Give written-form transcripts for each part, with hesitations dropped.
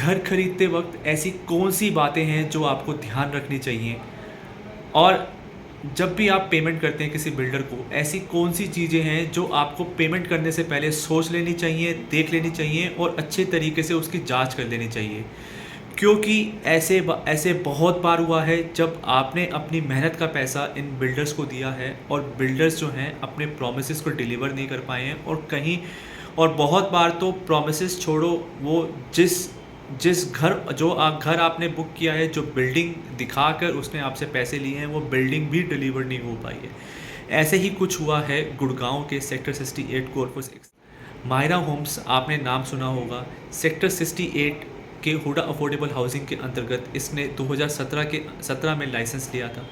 घर खरीदते वक्त ऐसी कौन सी बातें हैं जो आपको ध्यान रखनी चाहिए, और जब भी आप पेमेंट करते हैं किसी बिल्डर को, ऐसी कौन सी चीज़ें हैं जो आपको पेमेंट करने से पहले सोच लेनी चाहिए, देख लेनी चाहिए और अच्छे तरीके से उसकी जांच कर लेनी चाहिए। क्योंकि ऐसे बहुत बार हुआ है जब आपने अपनी मेहनत का पैसा इन बिल्डर्स को दिया है और बिल्डर्स जो हैं अपने प्रोमिसेस को डिलीवर नहीं कर पाए हैं, और बहुत बार तो प्रोमिसेस छोड़ो, वो जिस जिस घर आपने बुक किया है, जो बिल्डिंग दिखाकर उसने आपसे पैसे लिए हैं, वो बिल्डिंग भी डिलीवर नहीं हो पाई है। ऐसे ही कुछ हुआ है गुड़गांव के सेक्टर 68 कोरपस माहिरा होम्स, आपने नाम सुना होगा। सेक्टर 68 के हुडा अफोर्डेबल हाउसिंग के अंतर्गत इसने 2017 में लाइसेंस लिया था।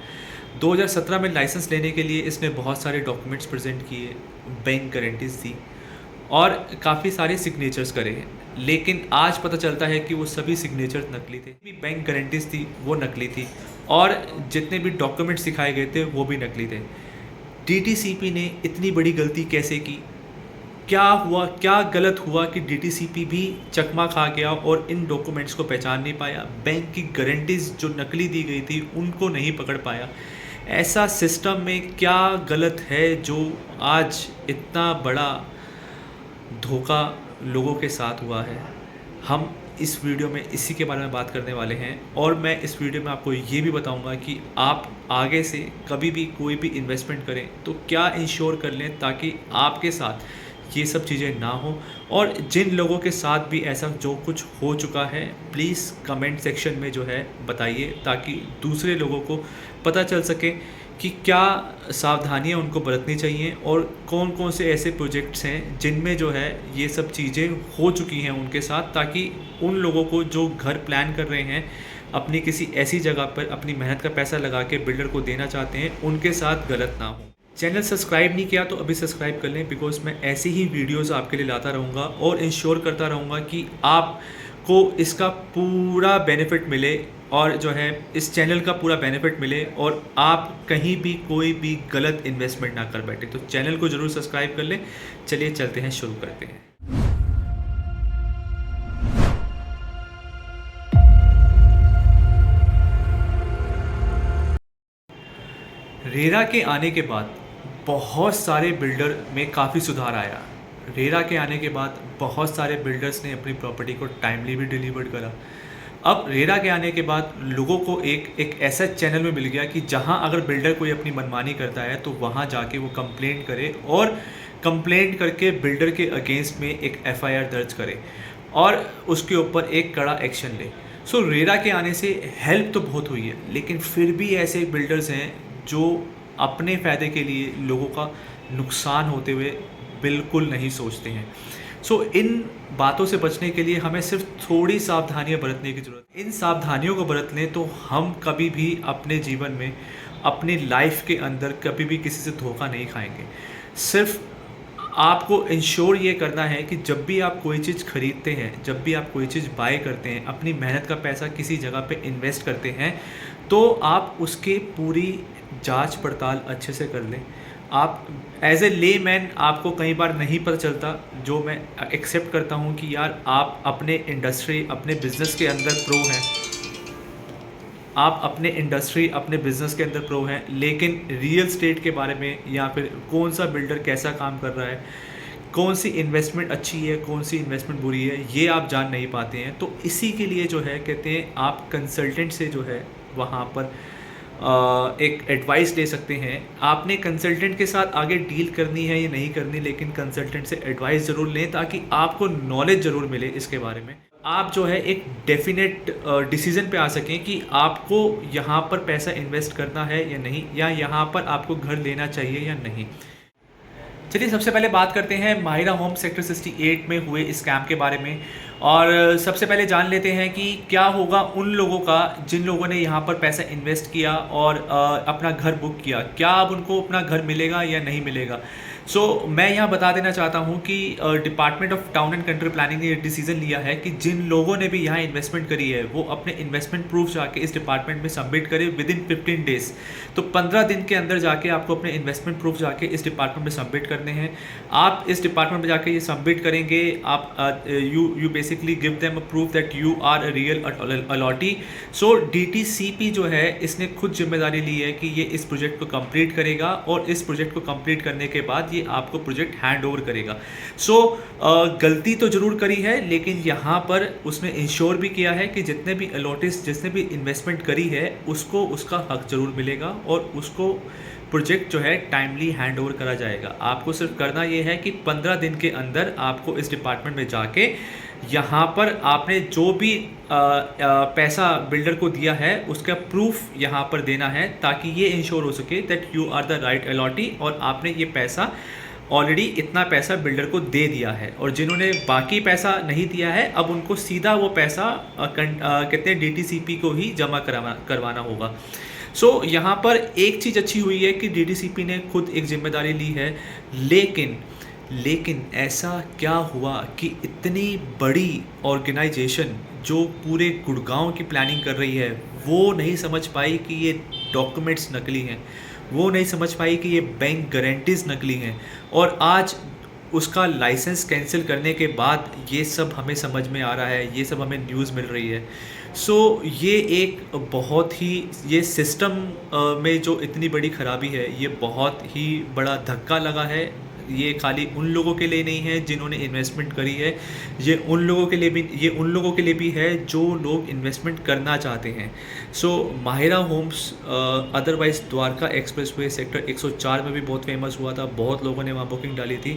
2017 में लाइसेंस लेने के लिए इसने बहुत सारे डॉक्यूमेंट्स प्रेजेंट किए, बैंक गारंटीज दी और काफ़ी सारे सिग्नेचर्स करे हैं, लेकिन आज पता चलता है कि वो सभी सिग्नेचर्स नकली थे। भी बैंक गारंटीज थी वो नकली थी, और जितने भी डॉक्यूमेंट्स दिखाए गए थे वो भी नकली थे। डीटीसीपी ने इतनी बड़ी गलती कैसे की? क्या हुआ, क्या गलत हुआ कि डीटीसीपी भी चकमा खा गया और इन डॉक्यूमेंट्स को पहचान नहीं पाया? बैंक की गारंटीज जो नकली दी गई थी उनको नहीं पकड़ पाया? ऐसा सिस्टम में क्या गलत है जो आज इतना बड़ा धोखा लोगों के साथ हुआ है? हम इस वीडियो में इसी के बारे में बात करने वाले हैं, और मैं इस वीडियो में आपको ये भी बताऊंगा कि आप आगे से कभी भी कोई भी इन्वेस्टमेंट करें तो क्या इंश्योर कर लें ताकि आपके साथ ये सब चीज़ें ना हो। और जिन लोगों के साथ भी ऐसा जो कुछ हो चुका है, प्लीज़ कमेंट सेक्शन में जो है बताइए, ताकि दूसरे लोगों को पता चल सके कि क्या सावधानियां उनको बरतनी चाहिए और कौन कौन से ऐसे प्रोजेक्ट्स हैं जिनमें जो है ये सब चीज़ें हो चुकी हैं उनके साथ, ताकि उन लोगों को जो घर प्लान कर रहे हैं अपनी किसी ऐसी जगह पर अपनी मेहनत का पैसा लगा के बिल्डर को देना चाहते हैं, उनके साथ गलत ना हो। चैनल सब्सक्राइब नहीं किया तो अभी सब्सक्राइब कर लें, बिकॉज मैं ऐसी ही वीडियोज़ आपके लिए लाता रहूँगा और इंश्योर करता रहूँगा कि आपको इसका पूरा बेनिफिट मिले, और जो है इस चैनल का पूरा बेनिफिट मिले, और आप कहीं भी कोई भी गलत इन्वेस्टमेंट ना कर बैठे। तो चैनल को ज़रूर सब्सक्राइब कर लें। चलिए चलते हैं, शुरू करते हैं। रेरा के आने के बाद बहुत सारे बिल्डर में काफ़ी सुधार आया। रेरा के आने के बाद बहुत सारे बिल्डर्स ने अपनी प्रॉपर्टी को टाइमली भी डिलीवर करा। अब रेरा के आने के बाद लोगों को एक ऐसा चैनल में मिल गया कि जहां अगर बिल्डर कोई अपनी मनमानी करता है तो वहां जाके वो कंप्लेंट करे, और कंप्लेंट करके बिल्डर के अगेंस्ट में एक एफआईआर दर्ज करे और उसके ऊपर एक कड़ा एक्शन ले। सो रेरा के आने से हेल्प तो बहुत हुई है, लेकिन फिर भी ऐसे बिल्डर्स हैं जो अपने फ़ायदे के लिए लोगों का नुकसान होते हुए बिल्कुल नहीं सोचते हैं। सो इन बातों से बचने के लिए हमें सिर्फ थोड़ी सावधानियां बरतने की ज़रूरत है। इन सावधानियों को बरत लें तो हम कभी भी अपने जीवन में, अपनी लाइफ के अंदर कभी भी किसी से धोखा नहीं खाएंगे। सिर्फ आपको इंश्योर ये करना है कि जब भी आप कोई चीज़ खरीदते हैं, जब भी आप कोई चीज़ बाय करते हैं, अपनी मेहनत का पैसा किसी जगह पे इन्वेस्ट करते हैं, तो आप उसकी पूरी जांच पड़ताल अच्छे से कर लें। आप एज ए ले मैन, आपको कई बार नहीं पता चलता, जो मैं एक्सेप्ट करता हूँ कि यार आप अपने इंडस्ट्री, अपने बिज़नेस के अंदर प्रो हैं, आप अपने इंडस्ट्री, अपने बिज़नेस के अंदर प्रो हैं, लेकिन रियल स्टेट के बारे में या फिर कौन सा बिल्डर कैसा काम कर रहा है, कौन सी इन्वेस्टमेंट अच्छी है, कौन सी इन्वेस्टमेंट बुरी है, ये आप जान नहीं पाते हैं। तो इसी के लिए जो है कहते हैं आप कंसल्टेंट से जो है वहाँ पर एक एडवाइस ले सकते हैं। आपने कंसल्टेंट के साथ आगे डील करनी है या नहीं करनी, लेकिन कंसल्टेंट से एडवाइस ज़रूर लें ताकि आपको नॉलेज ज़रूर मिले इसके बारे में। आप जो है एक डेफिनेट डिसीज़न पे आ सकें कि आपको यहाँ पर पैसा इन्वेस्ट करना है या नहीं, या यहाँ पर आपको घर लेना चाहिए या नहीं। चलिए सबसे पहले बात करते हैं माहिरा होम सेक्टर 68 में हुए स्कैम के बारे में, और सबसे पहले जान लेते हैं कि क्या होगा उन लोगों का जिन लोगों ने यहाँ पर पैसा इन्वेस्ट किया और अपना घर बुक किया। क्या अब उनको अपना घर मिलेगा या नहीं मिलेगा? मैं यहाँ बता देना चाहता हूँ कि department of town and country planning ने ये डिसीजन लिया है कि जिन लोगों ने भी यहाँ इन्वेस्टमेंट करी है वो अपने इन्वेस्टमेंट प्रूफ जाके इस डिपार्टमेंट में सबमिट करें विद इन 15 डेज। तो 15 दिन के अंदर जाके आपको अपने इन्वेस्टमेंट प्रूफ जाके इस डिपार्टमेंट में सबमिट करने हैं। आप इस डिपार्टमेंट में जाके ये सबमिट करेंगे, आप you basically give them a proof that you are a real allottee. So DTCP जो है इसने खुद जिम्मेदारी ली है कि ये इस प्रोजेक्ट को कंप्लीट करेगा और इस प्रोजेक्ट को कंप्लीट करने के बाद ये आपको प्रोजेक्ट हैंड ओवर करेगा। गलती तो ज़रूर करी है, लेकिन यहाँ पर उसने इंश्योर भी किया है कि जितने भी अलॉटिस जिसने भी इन्वेस्टमेंट करी है उसको उसका हक ज़रूर मिलेगा और उसको प्रोजेक्ट जो है टाइमली हैंड ओवर करा जाएगा। आपको सिर्फ करना ये है कि 15 दिन के अंदर आपको इस डिपार्टमेंट में जाके यहाँ पर आपने जो भी पैसा बिल्डर को दिया है उसका प्रूफ यहाँ पर देना है, ताकि ये इंश्योर हो सके that you are the right allottee और आपने ये पैसा ऑलरेडी इतना पैसा बिल्डर को दे दिया है। और जिन्होंने बाकी पैसा नहीं दिया है अब उनको सीधा वो पैसा कहते हैं DTCP को ही जमा करवाना होगा। यहाँ पर एक चीज़ अच्छी हुई है कि DTCP ने खुद एक जिम्मेदारी ली है, लेकिन ऐसा क्या हुआ कि इतनी बड़ी ऑर्गेनाइजेशन जो पूरे गुड़गांव की प्लानिंग कर रही है वो नहीं समझ पाई कि ये डॉक्यूमेंट्स नकली हैं, वो नहीं समझ पाई कि ये बैंक गारंटीज़ नकली हैं, और आज उसका लाइसेंस कैंसिल करने के बाद ये सब हमें समझ में आ रहा है, ये सब हमें न्यूज़ मिल रही है। ये एक बहुत ही ये सिस्टम में जो इतनी बड़ी ख़राबी है ये बहुत ही बड़ा धक्का लगा है। ये खाली उन लोगों के लिए नहीं है जिन्होंने इन्वेस्टमेंट करी है, ये उन लोगों के लिए भी है जो लोग इन्वेस्टमेंट करना चाहते हैं। Mahira Homes otherwise Dwarka expressway sector 104 में भी बहुत फेमस हुआ था, बहुत लोगों ने वहाँ बुकिंग डाली थी।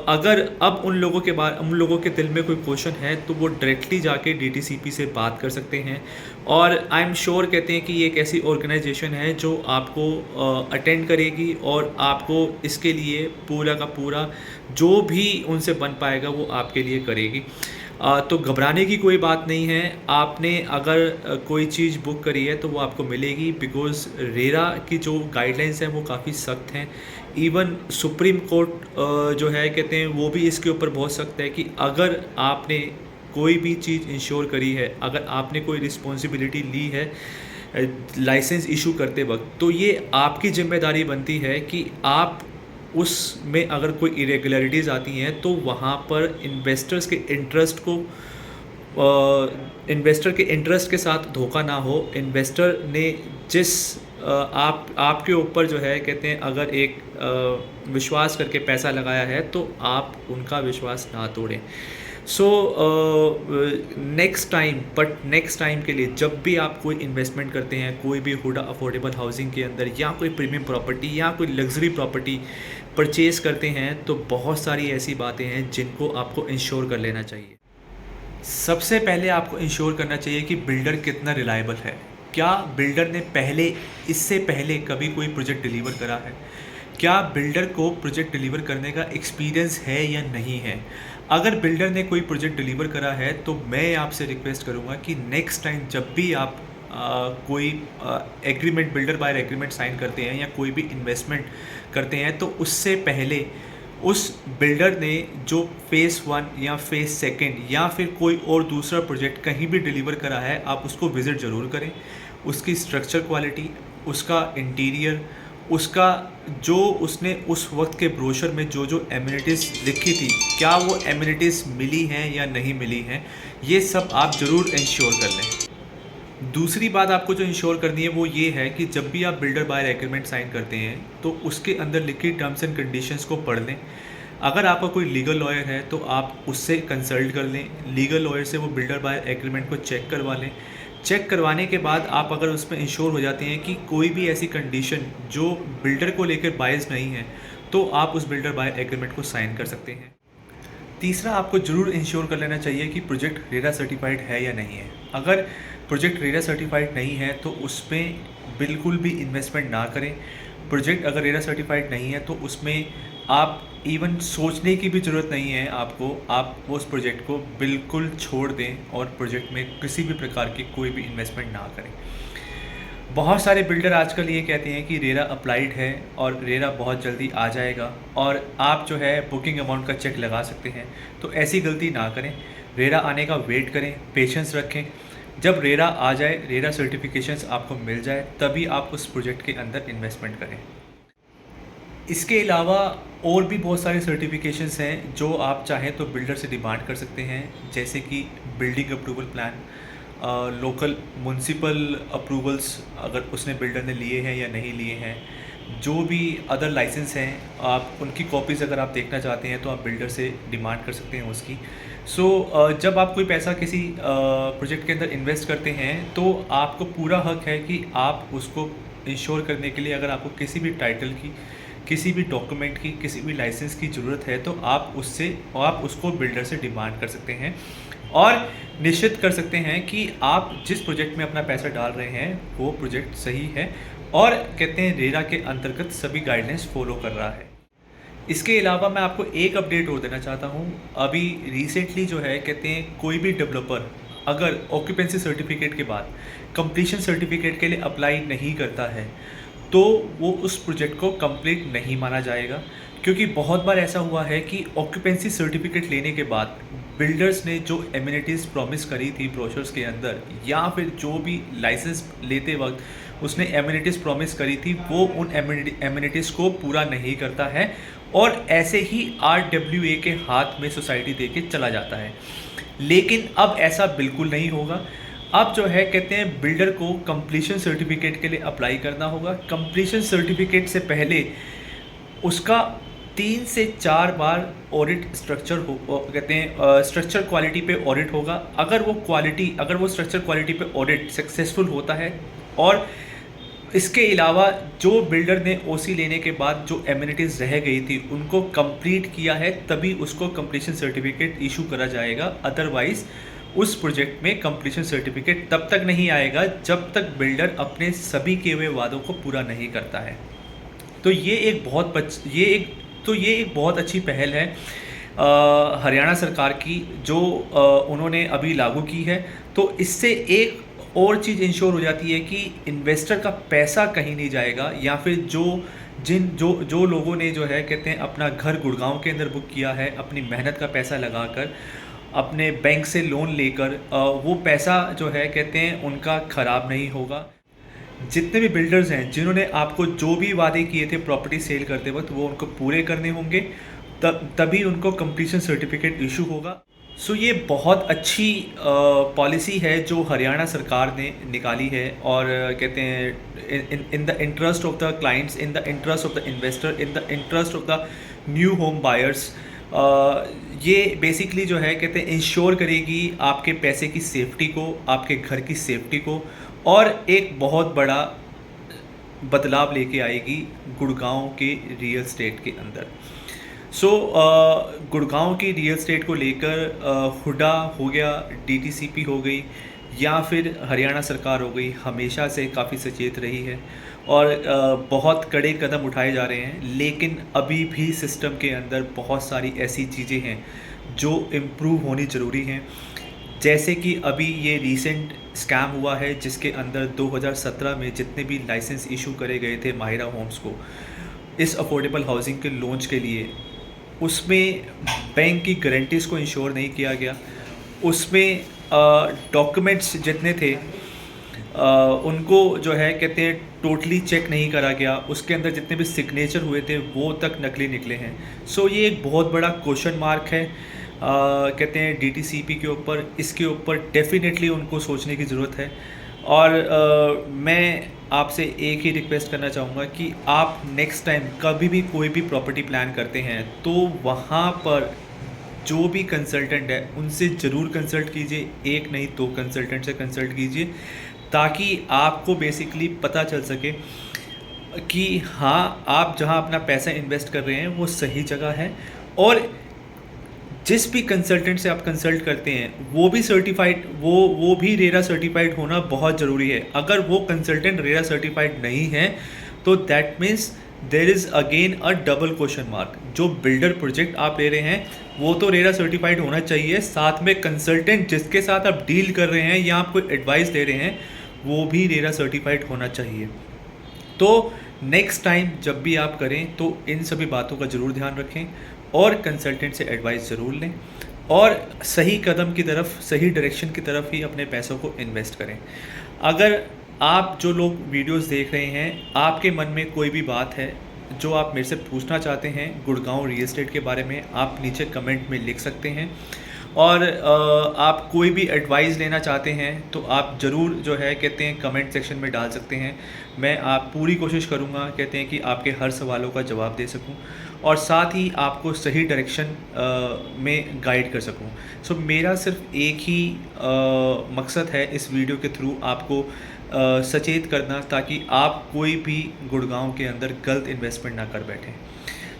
अगर अब उन लोगों के दिल में कोई क्वेश्चन है तो वो डायरेक्टली जाके DTCP से बात कर सकते हैं। और आई एम श्योर कहते हैं कि ये एक ऐसी ऑर्गेनाइजेशन है जो आपको अटेंड करेगी और आपको इसके लिए पूरा का पूरा जो भी उनसे बन पाएगा वो आपके लिए करेगी। तो घबराने की कोई बात नहीं है। आपने अगर कोई चीज़ बुक करी है तो वो आपको मिलेगी, बिकॉज़ रेरा की जो गाइडलाइंस हैं वो काफ़ी सख्त हैं। इवन सुप्रीम कोर्ट जो है कहते हैं वो भी इसके ऊपर बहुत सख्त है कि अगर आपने कोई भी चीज़ इंश्योर करी है, अगर आपने कोई रिस्पॉन्सिबिलिटी ली है लाइसेंस इशू करते वक्त, तो ये आपकी जिम्मेदारी बनती है कि आप उसमें अगर कोई इरेगुलरिटीज़ आती हैं तो वहाँ पर इन्वेस्टर के इंटरेस्ट के साथ धोखा ना हो। इन्वेस्टर ने जिस आपके ऊपर जो है कहते हैं अगर एक विश्वास करके पैसा लगाया है तो आप उनका विश्वास ना तोड़ें। नेक्स्ट टाइम के लिए जब भी आप कोई इन्वेस्टमेंट करते हैं कोई भी हुडा अफोर्डेबल हाउसिंग के अंदर या कोई प्रीमियम प्रॉपर्टी या कोई लग्जरी प्रॉपर्टी परचेज़ करते हैं तो बहुत सारी ऐसी बातें हैं जिनको आपको इंश्योर कर लेना चाहिए। सबसे पहले आपको इंश्योर करना चाहिए कि बिल्डर कितना रिलायबल है। क्या बिल्डर ने इससे पहले कभी कोई प्रोजेक्ट डिलीवर करा है? क्या बिल्डर को प्रोजेक्ट डिलीवर करने का एक्सपीरियंस है या नहीं है? अगर बिल्डर ने कोई प्रोजेक्ट डिलीवर करा है तो मैं आपसे रिक्वेस्ट करूंगा कि नेक्स्ट टाइम जब भी आप कोई agreement builder buyer agreement sign करते हैं या कोई भी इन्वेस्टमेंट करते हैं तो उससे पहले उस बिल्डर ने जो फ़ेज़ 1 या फ़ेज़ 2 या फिर कोई और दूसरा प्रोजेक्ट कहीं भी डिलीवर करा है आप उसको विज़िट ज़रूर करें। उसकी स्ट्रक्चर क्वालिटी, उसका इंटीरियर, उसका जो उसने उस वक्त के ब्रोशर में जो एमिनिटीज़ लिखी थी क्या वो एमिनिटीज़ मिली हैं या नहीं मिली हैं, ये सब आप ज़रूर इंश्योर कर लें। दूसरी बात आपको जो इंश्योर करनी है वो ये है कि जब भी आप बिल्डर बायर एग्रीमेंट साइन करते हैं तो उसके अंदर लिखी टर्म्स एंड कंडीशंस को पढ़ लें। अगर आपका कोई लीगल लॉयर है तो आप उससे कंसल्ट कर लें, लीगल लॉयर से वो बिल्डर बायर एग्रीमेंट को चेक करवा लें। चेक करवाने के बाद आप अगर उसमें इंश्योर हो जाते हैं कि कोई भी ऐसी कंडीशन जो बिल्डर को लेकर बायस नहीं है तो आप उस बिल्डर बायर एग्रीमेंट को साइन कर सकते हैं। तीसरा, आपको ज़रूर इंश्योर कर लेना चाहिए कि प्रोजेक्ट रेरा सर्टिफाइड है या नहीं है। अगर प्रोजेक्ट रेरा सर्टिफाइड नहीं है तो उसमें बिल्कुल भी इन्वेस्टमेंट ना करें। प्रोजेक्ट अगर रेरा सर्टिफाइड नहीं है तो उसमें आप इवन सोचने की भी ज़रूरत नहीं है आपको, आप उस प्रोजेक्ट को बिल्कुल छोड़ दें और प्रोजेक्ट में किसी भी प्रकार की कोई भी इन्वेस्टमेंट ना करें। बहुत सारे बिल्डर आजकल ये कहते हैं कि रेरा अप्लाइड है और रेरा बहुत जल्दी आ जाएगा और आप जो है बुकिंग अमाउंट का चेक लगा सकते हैं। तो ऐसी गलती ना करें, रेरा आने का वेट करें, पेशेंस रखें। जब रेरा आ जाए, रेरा सर्टिफिकेशंस आपको मिल जाए, तभी आप उस प्रोजेक्ट के अंदर इन्वेस्टमेंट करें। इसके अलावा और भी बहुत सारे सर्टिफिकेशंस हैं जो आप चाहें तो बिल्डर से डिमांड कर सकते हैं, जैसे कि building approval plan, local municipal approvals अगर उसने बिल्डर ने लिए हैं या नहीं लिए हैं, जो भी अदर लाइसेंस हैं आप उनकी कॉपीज़ अगर आप देखना चाहते हैं तो आप बिल्डर से डिमांड कर सकते हैं उसकी। जब आप कोई पैसा किसी प्रोजेक्ट के अंदर इन्वेस्ट करते हैं तो आपको पूरा हक है कि आप उसको इंश्योर करने के लिए, अगर आपको किसी भी टाइटल की, किसी भी डॉक्यूमेंट की, किसी भी लाइसेंस की ज़रूरत है तो आप उसको बिल्डर से डिमांड कर सकते हैं और निश्चित कर सकते हैं कि आप जिस प्रोजेक्ट में अपना पैसा डाल रहे हैं वो प्रोजेक्ट सही है और कहते हैं रेरा के अंतर्गत सभी गाइडलाइंस फॉलो कर रहा है। इसके अलावा मैं आपको एक अपडेट और देना चाहता हूँ। अभी रिसेंटली जो है कहते हैं कोई भी डेवलपर अगर ऑक्यूपेंसी सर्टिफिकेट के बाद कंप्लीशन सर्टिफिकेट के लिए अप्लाई नहीं करता है तो वो उस प्रोजेक्ट को कंप्लीट नहीं माना जाएगा, क्योंकि बहुत बार ऐसा हुआ है कि ऑक्यूपेंसी सर्टिफिकेट लेने के बाद बिल्डर्स ने जो एमिनिटीज़ प्रॉमिस करी थी ब्रोशर्स के अंदर, या फिर जो भी लाइसेंस लेते वक्त उसने एमिनिटीज़ प्रॉमिस करी थी, वो उन एमिनिटीज़ को पूरा नहीं करता है और ऐसे ही RWA के हाथ में सोसाइटी दे के चला जाता है। लेकिन अब ऐसा बिल्कुल नहीं होगा। अब जो है कहते हैं बिल्डर को कंप्लीशन सर्टिफिकेट के लिए अप्लाई करना होगा। कंप्लीशन सर्टिफिकेट से पहले उसका 3 से 4 बार ऑडिट स्ट्रक्चर कहते हैं स्ट्रक्चर क्वालिटी पे ऑडिट होगा। अगर वो स्ट्रक्चर क्वालिटी पे ऑडिट सक्सेसफुल होता है और इसके अलावा जो बिल्डर ने ओसी लेने के बाद जो एमिनिटीज़ रह गई थी उनको कंप्लीट किया है, तभी उसको कंप्लीशन सर्टिफिकेट इशू करा जाएगा। अदरवाइज़ उस प्रोजेक्ट में कंप्लीशन सर्टिफिकेट तब तक नहीं आएगा जब तक बिल्डर अपने सभी किए हुए वादों को पूरा नहीं करता है। तो ये एक बहुत अच्छी पहल है हरियाणा सरकार की जो उन्होंने अभी लागू की है। तो इससे एक और चीज़ इंश्योर हो जाती है कि इन्वेस्टर का पैसा कहीं नहीं जाएगा, या फिर जो लोगों ने जो है कहते हैं अपना घर गुड़गांव के अंदर बुक किया है, अपनी मेहनत का पैसा लगाकर, अपने बैंक से लोन लेकर, वो पैसा जो है कहते हैं उनका ख़राब नहीं होगा। जितने भी बिल्डर्स हैं जिन्होंने आपको जो भी वादे किए थे प्रॉपर्टी सेल करते वक्त, वो उनको पूरे करने होंगे, तभी उनको कंप्लीशन सर्टिफिकेट इशू होगा। ये बहुत अच्छी पॉलिसी है जो हरियाणा सरकार ने निकाली है और कहते हैं in the interest of the clients, in the interest of the investor, in the interest of the new home buyers. ये बेसिकली जो है कहते हैं इंश्योर करेगी आपके पैसे की सेफ्टी को, आपके घर की सेफ्टी को, और एक बहुत बड़ा बदलाव लेके आएगी गुड़गांव के रियल एस्टेट के अंदर। गुड़गांव की रियल एस्टेट को लेकर हुडा हो गया, DTCP हो गई, या फिर हरियाणा सरकार हो गई, हमेशा से काफ़ी सचेत रही है और बहुत कड़े कदम उठाए जा रहे हैं। लेकिन अभी भी सिस्टम के अंदर बहुत सारी ऐसी चीज़ें हैं जो इम्प्रूव होनी ज़रूरी हैं। जैसे कि अभी ये रीसेंट स्कैम हुआ है जिसके अंदर 2017 में जितने भी लाइसेंस इशू करे गए थे माहिरा होम्स को इस अफोर्डेबल हाउसिंग के लॉन्च के लिए, उसमें बैंक की गारंटीज़ को इंश्योर नहीं किया गया। उसमें डॉक्यूमेंट्स जितने थे उनको जो है कहते हैं टोटली चेक नहीं करा गया। उसके अंदर जितने भी सिग्नेचर हुए थे वो तक नकली निकले हैं। ये एक बहुत बड़ा क्वेश्चन मार्क है कहते हैं DTCP के ऊपर। इसके ऊपर डेफिनेटली उनको सोचने की ज़रूरत है। और मैं आपसे एक ही रिक्वेस्ट करना चाहूँगा कि आप नेक्स्ट टाइम कभी भी कोई भी प्रॉपर्टी प्लान करते हैं तो वहाँ पर जो भी कंसल्टेंट है उनसे ज़रूर कंसल्ट कीजिए, एक नहीं 2 कंसल्टेंट से कंसल्ट कीजिए, ताकि आपको बेसिकली पता चल सके कि हाँ आप जहाँ अपना पैसा इन्वेस्ट कर रहे हैं वो सही जगह है। और जिस भी कंसल्टेंट से आप कंसल्ट करते हैं वो भी सर्टिफाइड, वो भी रेरा सर्टिफाइड होना बहुत ज़रूरी है। अगर वो कंसल्टेंट रेरा सर्टिफाइड नहीं है तो that means there is again a double question mark. जो बिल्डर प्रोजेक्ट आप ले रहे हैं वो तो रेरा सर्टिफाइड होना चाहिए, साथ में कंसल्टेंट जिसके साथ आप डील कर रहे हैं या आप कोई एडवाइस दे रहे हैं वो भी रेरा सर्टिफाइड होना चाहिए। तो नेक्स्ट टाइम जब भी आप करें तो इन सभी बातों का ज़रूर ध्यान रखें और कंसल्टेंट से एडवाइस ज़रूर लें और सही कदम की तरफ, सही डायरेक्शन की तरफ ही अपने पैसों को इन्वेस्ट करें। अगर आप जो लोग वीडियोस देख रहे हैं, आपके मन में कोई भी बात है जो आप मेरे से पूछना चाहते हैं गुड़गांव रियल एस्टेट के बारे में, आप नीचे कमेंट में लिख सकते हैं। और आप कोई भी एडवाइस लेना चाहते हैं तो आप ज़रूर जो है कहते हैं कमेंट सेक्शन में डाल सकते हैं। मैं आप पूरी कोशिश करूँगा कहते हैं कि आपके हर सवालों का जवाब दे सकूँ और साथ ही आपको सही डायरेक्शन में गाइड कर सकूँ। सो मेरा सिर्फ एक ही मकसद है इस वीडियो के थ्रू आपको सचेत करना, ताकि आप कोई भी गुड़गांव के अंदर गलत इन्वेस्टमेंट ना कर बैठें।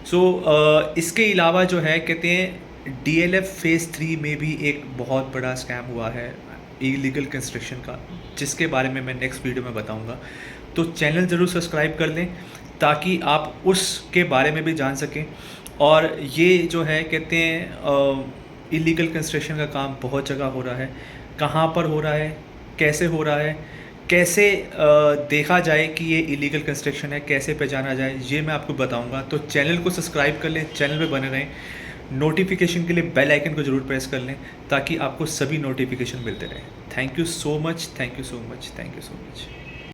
सो इसके अलावा जो है कहते हैं डीएलएफ फेज़ 3 में भी एक बहुत बड़ा स्कैम हुआ है इलीगल कंस्ट्रक्शन का, जिसके बारे में मैं नेक्स्ट वीडियो में बताऊंगा। तो चैनल ज़रूर सब्सक्राइब कर लें ताकि आप उसके बारे में भी जान सकें। और ये जो है कहते हैं इलीगल कंस्ट्रक्शन का काम बहुत जगह हो रहा है, कहाँ पर हो रहा है, कैसे हो रहा है, कैसे देखा जाए कि ये इलीगल कंस्ट्रक्शन है, कैसे पहचाना जाए, ये मैं आपको बताऊंगा। तो चैनल को सब्सक्राइब कर लें, चैनल पे बने रहें, नोटिफिकेशन के लिए बेल आइकन को ज़रूर प्रेस कर लें ताकि आपको सभी नोटिफिकेशन मिलते रहें। Thank you so much, thank you so much, thank you so much.